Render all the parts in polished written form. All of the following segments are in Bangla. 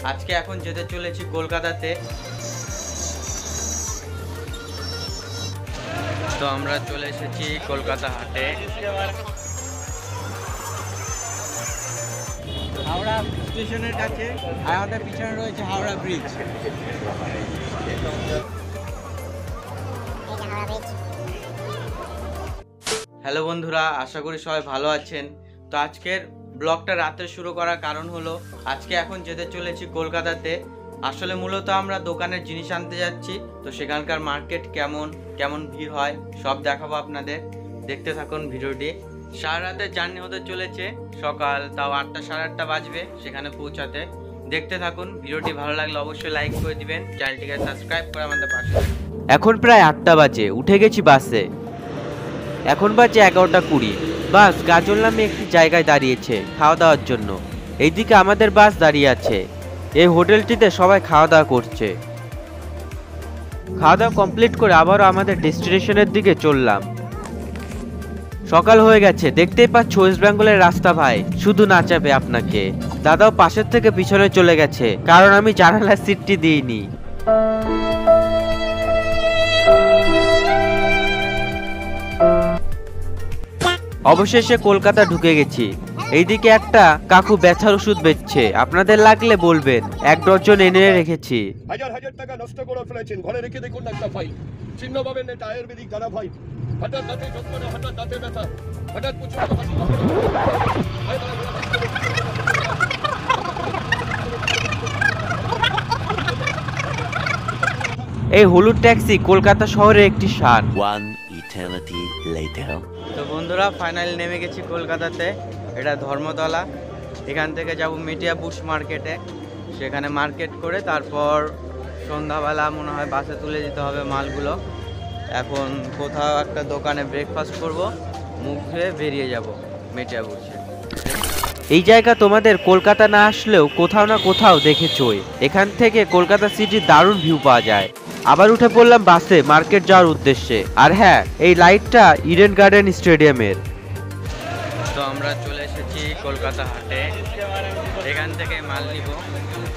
আজকে এখন যেতে চলেছি কলকাতাতে। তো আমরা চলে এসেছি কলকাতা হাটে। হাওড়া স্টেশনের কাছে, আর আমাদের পিছনে রয়েছে হাওড়া ব্রিজ। হ্যালো বন্ধুরা, আশা করি সবাই ভালো আছেন। তো আজকের ব্লগটা রাতে শুরু করার কারণ হলো আজকে এখন যেতে চলেছি কলকাতাতে। আসলে মূলত আমরা দোকানের জিনিস আনতে যাচ্ছি। তো সেখানকার মার্কেট কেমন কেমন ভিড় হয় সব দেখাবো আপনাদের। দেখতে থাকুন ভিডিওটি। সারা রাতের জার্নি হতে চলেছে, সকাল তাও 8টা সাড়ে 8টা বাজবে সেখানে পৌঁছাতে। দেখতে থাকুন ভিডিওটি। ভালো লাগলে অবশ্যই লাইক করে দিবেন, চ্যানেলটিকে সাবস্ক্রাইব করে আমাদের পাশে। এখন প্রায় 8টা বাজে, উঠে গেছি বাসে। এখন বাজে 11টা 20। বাস গাজল নামে একটি জায়গায় দাঁড়িয়েছে খাওয়া দাওয়ার জন্য। এইদিকে আমাদের বাস দাঁড়িয়ে আছে। এই হোটেলটিতে সবাই খাওয়া দাওয়া করছে। খাওয়া দাওয়া কমপ্লিট করে আবারও আমাদের ডেস্টিনেশনের দিকে চললাম। সকাল হয়ে গেছে, দেখতেই পাচ্ছ ওয়েস্ট বেঙ্গলের রাস্তা ভাই শুধু নাচাবে আপনাকে। দাদাও পাশের থেকে পিছনে চলে গেছে, কারণ আমি জানালার সিটটি দিইনি। অবশেষে কলকাতা ঢুকে গেছি। এইদিকে একটা কাকু ব্যথার ওষুধ বেচছে, আপনাদের লাগলে বলবেন, 1 ডজন এনে রেখেছি। হাজার হাজার টাকা নষ্ট করে ফেলেছেন, ঘরে রেখে দেখুন একটা ফাইল। চিহ্ন পাবেন, এটা আয়ুর্বেদিক দ্বারা ভাই। হঠাৎ দাঁতে যন্ত্রণা, হঠাৎ দাঁতে ব্যথা, হঠাৎ প্রচন্ড হাসি। এই হলুদ ট্যাক্সি কলকাতা শহরের একটি শান। তো বন্ধুরা, ফাইনালি নেমে গেছি কলকাতাতে। এটা ধর্মতলা। এখান থেকে যাব মেটিয়া বুশ মার্কেটে। সেখানে মার্কেট করে তারপর সন্ধ্যাবেলা মনে হয় বাসে তুলে যেতে হবে মালগুলো। এখন কোথাও একটা দোকানে ব্রেকফাস্ট করব, মুখ ধুয়ে বেরিয়ে যাব মেটিয়া বুশে। এই জায়গা তোমাদের কলকাতা না আসলেও কোথাও না কোথাও দেখেছোই। এখান থেকে কলকাতা সিটির দারুণ ভিউ পাওয়া যায়। আবার উঠে পড়লাম বাসে মার্কেট যাওয়ার উদ্দেশ্যে। আর হ্যাঁ, এই লাইটটা ইডেন গার্ডেন স্টেডিয়ামের। তো আমরা চলে এসেছি কলকাতা হাটে। এখান থেকে মাল নিব,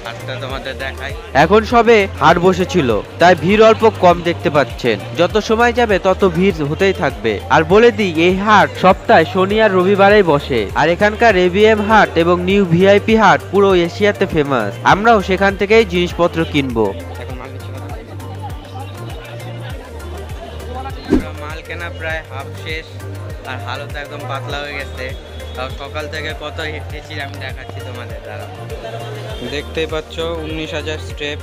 হাটটা তোমাদের দেখাই। এখন সবে হাট বসেছিল, তাই ভিড় অল্প কম দেখতে পাচ্ছেন। যত সময় যাবে তত ভিড় হতেই থাকবে। আর বলে দিই, এই হাট সপ্তাহে শনি আর রবিবারেই বসে। আর এখানকার এবিএম হাট এবং নিউ ভিআইপি হাট পুরো এশিয়াতে ফেমাস। আমরাও সেখান থেকেই জিনিসপত্র কিনবো। মাল কেনা প্রায় হাফ শেষ, আর হালত একদম পাতলা হয়ে গেছে। তাও সকাল থেকে কত হেঁটেছি আমি দেখাচ্ছি তোমাদের দ্বারা। দেখতেই পাচ্ছ 19,000 স্টেপ।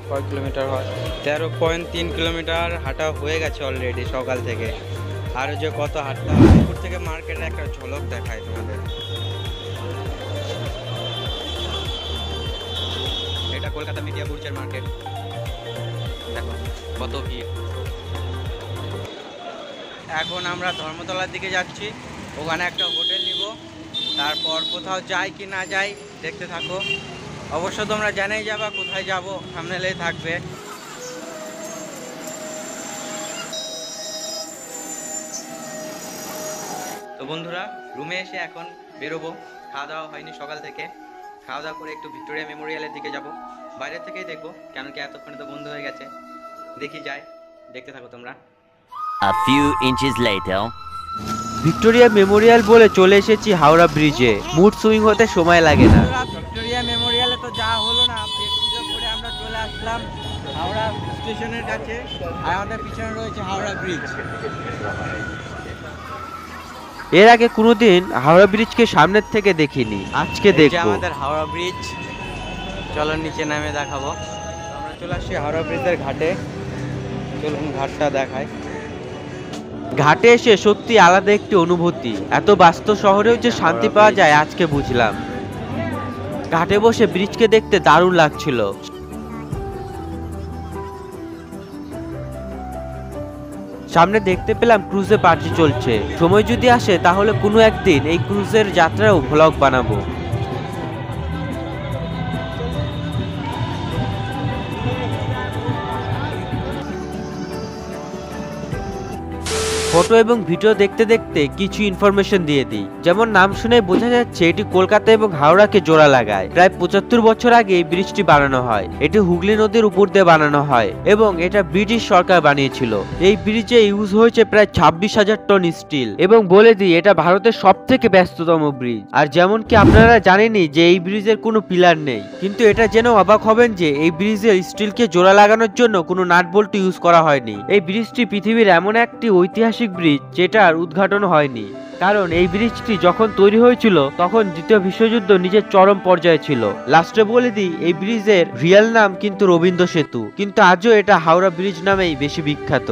কয় কিলোমিটার হয়? 13.3 কিলোমিটার হাঁটা হয়ে গেছে অলরেডি সকাল থেকে। আরও যে কত হাঁটতে হবে। উপর থেকে মার্কেটের একটা ঝলক দেখায় তোমাদের। এটা কলকাতা মিডিয়া বুর্চের মার্কেট। দেখো কত ভিড়। এখন আমরা ধর্মতলার দিকে যাচ্ছি, ওখানে একটা হোটেল নিব। তারপর কোথাও যাই কি না যাই দেখতে থাকো। অবশ্য তোমরা জানাই যাবা কোথায় যাব, থাম্বনেলেই থাকবে। তো বন্ধুরা, রুমে এসে এখন বেরোবো। খাওয়া দাওয়া হয়নি সকাল থেকে। খাওয়া দাওয়া করে একটু ভিক্টোরিয়া মেমোরিয়ালের দিকে যাব। বাইরে থেকেই দেখবো, কেন কি এতক্ষণে তো বন্ধ হয়ে গেছে। দেখি যাই, দেখতে থাকো তোমরা। A few inches later. Victoria Memorial বলে চলে এসেছি হাওড়া ব্রিজে। মুড সুইং হতে সময় লাগে না। ভিক্টোরিয়া মেমোরিয়ালে তো যাওয়া হলো না, পেট পুজো করে আমরা চলে আসলাম হাওড়া স্টেশনের কাছে, আর আমাদের পিছনে রয়েছে হাওড়া ব্রিজ। এর আগে কোনোদিন হাওড়া ব্রিজকে সামনের থেকে দেখিনি, আজকে দেখবো। আমাদের হাওড়া ব্রিজ, চলো নিচে নামে দেখাবো। আমরা চলে আসছি হাওড়া ব্রিজের ঘাটে। চলুন ঘাটটা দেখাই। ঘাটে এসে সত্যি আলাদা একটি অনুভূতি। এত ব্যস্ত শহরেও যে শান্তি পাওয়া যায় আজকে বুঝলাম। ঘাটে বসে ব্রিজকে দেখতে দারুণ লাগছিল। সামনে দেখতে পেলাম ক্রুজে পার্টি চলছে। সময় যদি আসে তাহলে কোনো একদিন এই ক্রুজের যাত্রাও ভ্লগ বানাবো। ফটো এবং ভিডিও দেখতে দেখতে কিছু ইনফরমেশন দিয়ে দিই। যেমন নাম শুনে বোঝা যাচ্ছে এটি কলকাতা এবং হাওড়াকে জোড়া লাগায়। প্রায় 75 বছর আগে এই ব্রিজটি বানানো হয়। এটি হুগলি নদীর উপর দিয়ে বানানো হয় এবং এটা ব্রিটিশ সরকার বানিয়েছিল। এই ব্রিজে ইউজ হয়েছে প্রায় 26,000 টন স্টিল। এবং বলে দিই এটা ভারতের সব থেকে ব্যস্ততম ব্রিজ। আর যেমন কি আপনারা জানেনই যে এই ব্রিজের কোনো পিলার নেই, কিন্তু এটা জেনেও অবাক হবেন যে এই ব্রিজের স্টিলকে জোড়া লাগানোর জন্য কোনো নাট বল্টু ইউজ করা হয়নি। এই ব্রিজটি পৃথিবীর এমন একটি ঐতিহাসিক ব্রিজ যেটার উদ্ঘাটন হয়নি, কারণ এই ব্রিজটি যখন তৈরি হয়েছিল তখন দ্বিতীয় বিশ্বযুদ্ধ নিজের চরম পর্যায়ে ছিল। লাস্টে বলে দিই এই ব্রিজের রিয়েল নাম কিন্তু রবীন্দ্র সেতু, কিন্তু আজও এটা হাওড়া ব্রিজ নামেই বেশি বিখ্যাত।